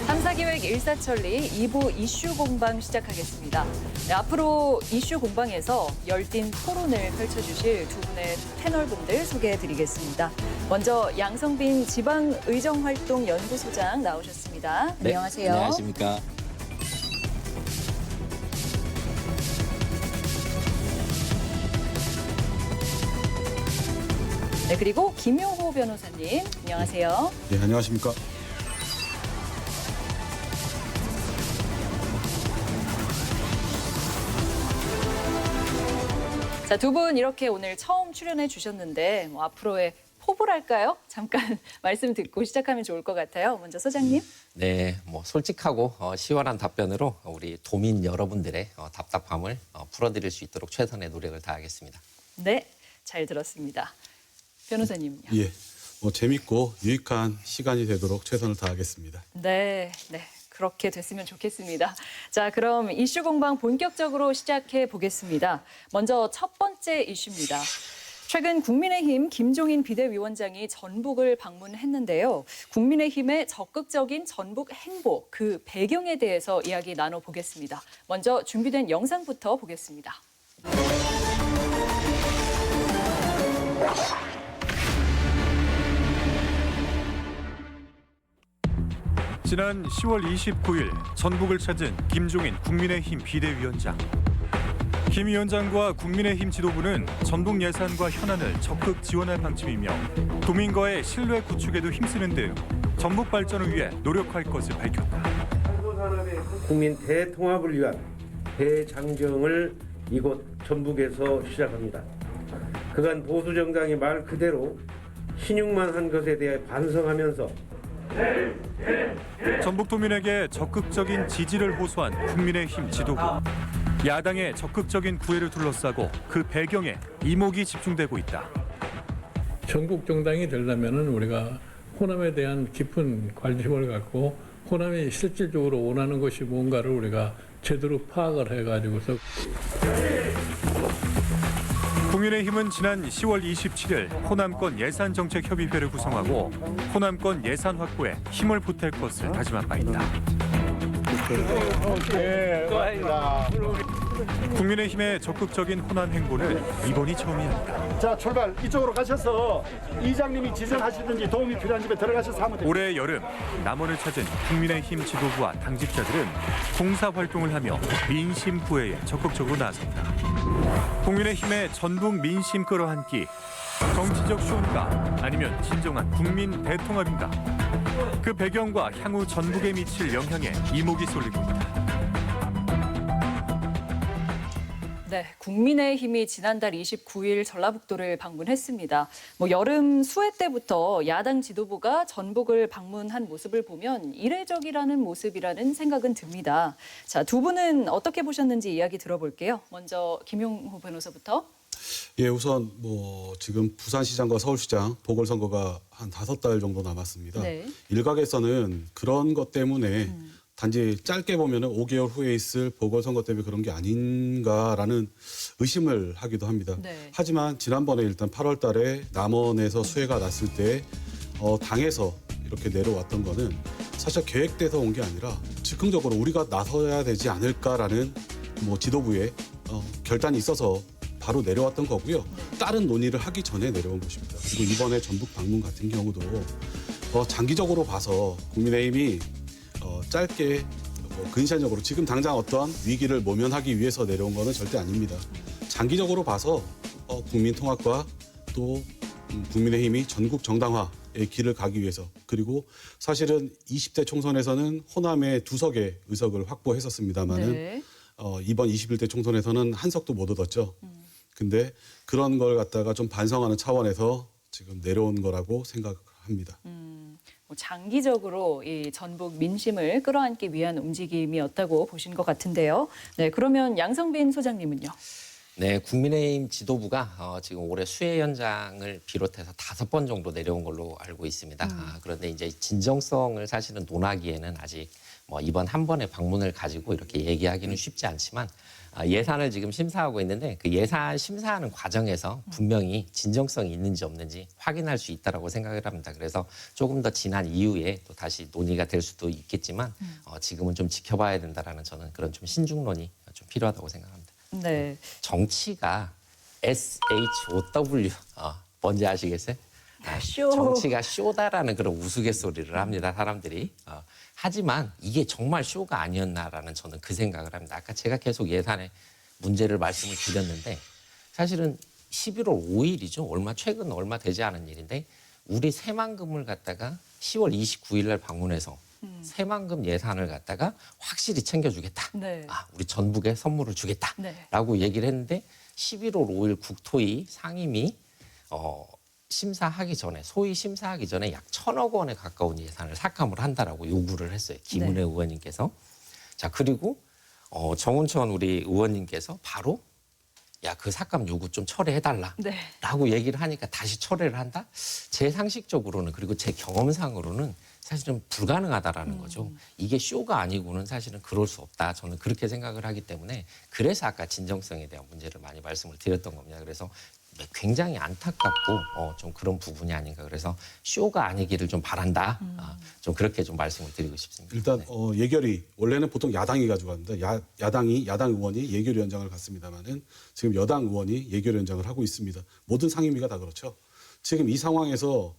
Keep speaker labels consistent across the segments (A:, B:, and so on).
A: 탐사기획 일사천리 2부 이슈 공방 시작하겠습니다. 네, 앞으로 이슈 공방에서 열띤 토론을 펼쳐주실 두 분의 패널분들 소개해드리겠습니다. 먼저 양성빈 지방의정활동연구소장 나오셨습니다.
B: 네,
A: 안녕하세요.
B: 안녕하십니까.
A: 네, 그리고 김용호 변호사님, 안녕하세요.
C: 네, 안녕하십니까.
A: 자, 두 분 이렇게 오늘 처음 출연해 주셨는데 앞으로의 포부랄까요? 잠깐 말씀 듣고 시작하면 좋을 것 같아요. 먼저 소장님.
B: 네, 솔직하고 시원한 답변으로 우리 도민 여러분들의 답답함을 풀어드릴 수 있도록 최선의 노력을 다하겠습니다.
A: 네, 잘 들었습니다. 변호사님요.
C: 예, 재밌고 유익한 시간이 되도록 최선을 다하겠습니다.
A: 네. 그렇게 됐으면 좋겠습니다. 자, 그럼 이슈 공방 본격적으로 시작해 보겠습니다. 먼저 첫 번째 이슈입니다. 최근 국민의힘 김종인 비대위원장이 전북을 방문했는데요. 국민의힘의 적극적인 전북 행보, 그 배경에 대해서 이야기 나눠보겠습니다. 먼저 준비된 영상부터 보겠습니다.
D: 지난 10월 29일 전북을 찾은 김종인 국민의힘 비대위원장. 김 위원장과 국민의힘 지도부는 전북 예산과 현안을 적극 지원할 방침이며 도민과의 신뢰 구축에도 힘쓰는 등 전북 발전을 위해 노력할 것을 밝혔다.
E: 국민 대통합을 위한 대장정을 이곳 전북에서 시작합니다. 그간 보수 정당이 말 그대로 신용만 한 것에 대해 반성하면서
D: 전북 도민에게 적극적인 지지를 호소한 국민의힘 지도부. 야당의 적극적인 구애를 둘러싸고 그 배경에 이목이 집중되고 있다.
F: 전국 정당이 되려면은 우리가 호남에 대한 깊은 관심을 갖고 호남이 실질적으로 원하는 것이 뭔가를 우리가 제대로 파악을 해가지고서.
D: 국민의힘은 지난 10월 27일 호남권 예산정책협의회를 구성하고 호남권 예산 확보에 힘을 보탤 것을 다짐한 바 있다. 국민의힘의 적극적인 호남 행보는 이번이 처음이 아니다.
G: 자, 출발. 이쪽으로 가셔서 이장님이 지정하시든지 도움이 필요한 집에 들어가셔서 하면 됩니다.
D: 올해 여름 남원을 찾은 국민의힘 지도부와 당직자들은 봉사활동을 하며 민심 구애에 적극적으로 나섰다. 국민의힘의 전북 민심 끌어안기, 정치적 쇼인가 아니면 진정한 국민 대통합인가? 그 배경과 향후 전북에 미칠 영향에 이목이 쏠리고 있다.
A: 네, 국민의힘이 지난달 29일 전라북도를 방문했습니다. 여름 수해 때부터 야당 지도부가 전북을 방문한 모습을 보면 이례적이라는 모습이라는 생각은 듭니다. 자, 두 분은 어떻게 보셨는지 이야기 들어볼게요. 먼저 김용호 변호사부터.
C: 예, 우선 지금 부산시장과 서울시장 보궐선거가 한 5달 정도 남았습니다.
A: 네.
C: 일각에서는 그런 것 때문에 단지 짧게 보면 5개월 후에 있을 보궐선거 때문에 그런 게 아닌가라는 의심을 하기도 합니다.
A: 네.
C: 하지만 지난번에 일단 8월 달에 남원에서 수해가 났을 때 당에서 이렇게 내려왔던 거는 사실 계획돼서 온 게 아니라 즉흥적으로 우리가 나서야 되지 않을까라는 지도부의 결단이 있어서 바로 내려왔던 거고요. 다른 논의를 하기 전에 내려온 것입니다. 그리고 이번에 전북 방문 같은 경우도 장기적으로 봐서 국민의힘이 짧게 근시안적으로 지금 당장 어떠한 위기를 모면하기 위해서 내려온 거는 절대 아닙니다. 장기적으로 봐서 국민 통합과 또 국민의힘이 전국 정당화의 길을 가기 위해서, 그리고 사실은 20대 총선에서는 호남에 2석의 의석을 확보했었습니다마는
A: 네.
C: 이번 21대 총선에서는 한 석도 못 얻었죠. 근데 그런 걸 갖다가 좀 반성하는 차원에서 지금 내려온 거라고 생각합니다.
A: 장기적으로 이 전북 민심을 끌어안기 위한 움직임이었다고 보신 것 같은데요. 네, 그러면 양성빈 소장님은요?
B: 네, 국민의힘 지도부가 지금 올해 수해 현장을 비롯해서 5번 정도 내려온 걸로 알고 있습니다. 그런데 이제 진정성을 사실은 논하기에는 아직 뭐 이번 한 번의 방문을 가지고 이렇게 얘기하기는 쉽지 않지만 예산을 지금 심사하고 있는데 그 예산 심사하는 과정에서 분명히 진정성이 있는지 없는지 확인할 수 있다라고 생각을 합니다. 그래서 조금 더 지난 이후에 또 다시 논의가 될 수도 있겠지만 지금은 좀 지켜봐야 된다라는 저는 그런 좀 신중론이 좀 필요하다고 생각합니다.
A: 네.
B: 정치가 SHOW 뭔지 아시겠어요?
A: 쇼.
B: 정치가 쇼다라는 그런 우스갯소리를 합니다, 사람들이. 하지만 이게 정말 쇼가 아니었나라는 저는 그 생각을 합니다. 아까 제가 계속 예산의 문제를 말씀을 드렸는데 사실은 11월 5일이죠. 최근 얼마 되지 않은 일인데 우리 새만금을 갖다가 10월 29일 날 방문해서 새만금 예산을 갖다가 확실히 챙겨주겠다.
A: 네.
B: 우리 전북에 선물을 주겠다라고 얘기를 했는데 11월 5일 국토위 상임위 심사하기 전에 소위 심사하기 전에 약 1,000억 원에 가까운 예산을 삭감을 한다라고 요구를 했어요. 김은혜 의원님께서. 자, 그리고 정운천 우리 의원님께서 바로 야, 그 삭감 요구 좀 철회해달라
A: 네.
B: 라고 얘기를 하니까 다시 철회를 한다? 제 상식적으로는 그리고 제 경험상으로는 사실은 불가능하다라는 거죠. 이게 쇼가 아니고는 사실은 그럴 수 없다. 저는 그렇게 생각을 하기 때문에 그래서 아까 진정성에 대한 문제를 많이 말씀을 드렸던 겁니다. 그래서 굉장히 안타깝고 좀 그런 부분이 아닌가. 그래서 쇼가 아니기를 좀 바란다. 좀 그렇게 좀 말씀을 드리고 싶습니다.
C: 일단
B: 네.
C: 예결위 원래는 보통 야당이 가져갑니다. 야당 의원이 예결위원장을 갖습니다만은 지금 여당 의원이 예결위원장을 하고 있습니다. 모든 상임위가 다 그렇죠. 지금 이 상황에서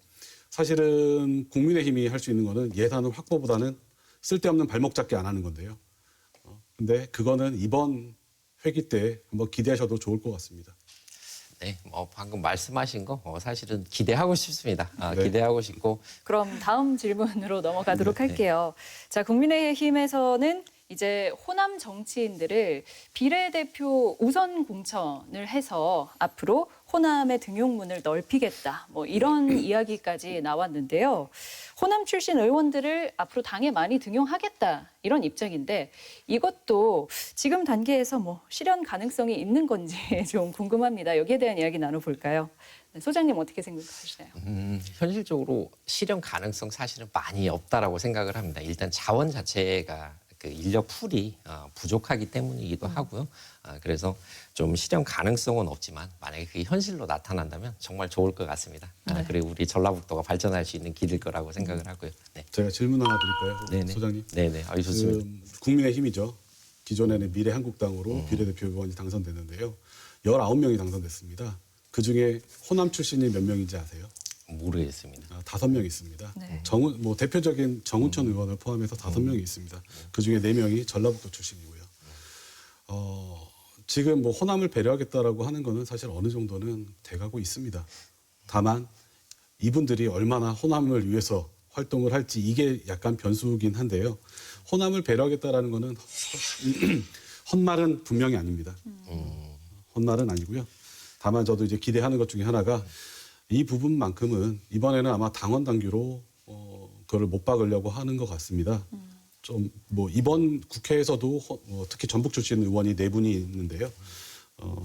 C: 사실은 국민의힘이 할 수 있는 거는 예산을 확보보다는 쓸데없는 발목 잡기 안 하는 건데요. 근데 그거는 이번 회기 때 한번 기대하셔도 좋을 것 같습니다.
B: 네, 방금 말씀하신 거 사실은 기대하고 싶습니다.
C: 네.
B: 기대하고 싶고
A: 그럼 다음 질문으로 넘어가도록
B: 네.
A: 할게요. 자, 국민의힘에서는 이제 호남 정치인들을 비례대표 우선 공천을 해서 앞으로 호남의 등용문을 넓히겠다. 뭐 이런 이야기까지 나왔는데요. 호남 출신 의원들을 앞으로 당에 많이 등용하겠다. 이런 입장인데 이것도 지금 단계에서 뭐 실현 가능성이 있는 건지 좀 궁금합니다. 여기에 대한 이야기 나눠볼까요? 네, 소장님 어떻게 생각하시나요?
B: 현실적으로 실현 가능성 사실은 많이 없다라고 생각을 합니다. 일단 자원 자체가 그 인력 풀이 부족하기 때문이기도 하고요. 그래서 좀 실현 가능성은 없지만 만약에 그게 현실로 나타난다면 정말 좋을 것 같습니다.
A: 네.
B: 그리고 우리 전라북도가 발전할 수 있는 길일 거라고 생각을 하고요. 네.
C: 제가 질문 하나 드릴까요,
B: 네네.
C: 소장님?
B: 네네. 좋습니다.
C: 국민의힘이죠. 기존에는 미래한국당으로 비례대표 의원이 당선됐는데요. 19명이 당선됐습니다. 그중에 호남 출신이 몇 명인지 아세요?
B: 모르겠습니다.
C: 5명 있습니다.
A: 네.
C: 대표적인 정운천 의원을 포함해서 5명이 있습니다. 그중에 4명이 전라북도 출신이고요. 지금 뭐 호남을 배려하겠다라고 하는 거는 사실 어느 정도는 돼가고 있습니다. 다만 이분들이 얼마나 호남을 위해서 활동을 할지 이게 약간 변수긴 한데요. 호남을 배려하겠다라는 거는 헛말은 분명히 아닙니다. 헛말은 아니고요. 다만 저도 이제 기대하는 것 중에 하나가 이 부분만큼은 이번에는 아마 당원 당규로 그거를 못 박으려고 하는 것 같습니다. 좀 뭐 이번 국회에서도 특히 전북 출신 의원이 4분이 있는데요.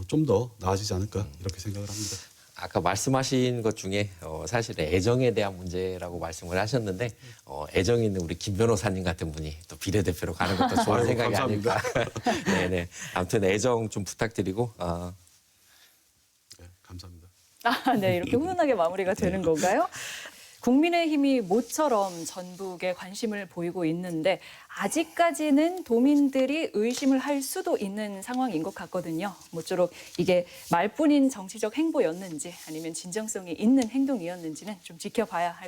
C: 좀 더 나아지지 않을까 이렇게 생각을 합니다.
B: 아까 말씀하신 것 중에 사실 애정에 대한 문제라고 말씀을 하셨는데 애정 있는 우리 김 변호사님 같은 분이 또 비례대표로 가는 것도 좋은
C: 아이고,
B: 생각이
C: 감사합니다.
B: 아닐까. 네네. 아무튼 애정 좀 부탁드리고
C: 네, 감사합니다.
A: 네, 이렇게 훈훈하게 마무리가 되는 건가요? 국민의힘이 모처럼 전북에 관심을 보이고 있는데 아직까지는 도민들이 의심을 할 수도 있는 상황인 것 같거든요. 모쪼록 이게 말뿐인 정치적 행보였는지 아니면 진정성이 있는 행동이었는지는 좀 지켜봐야 할 것 같습니다.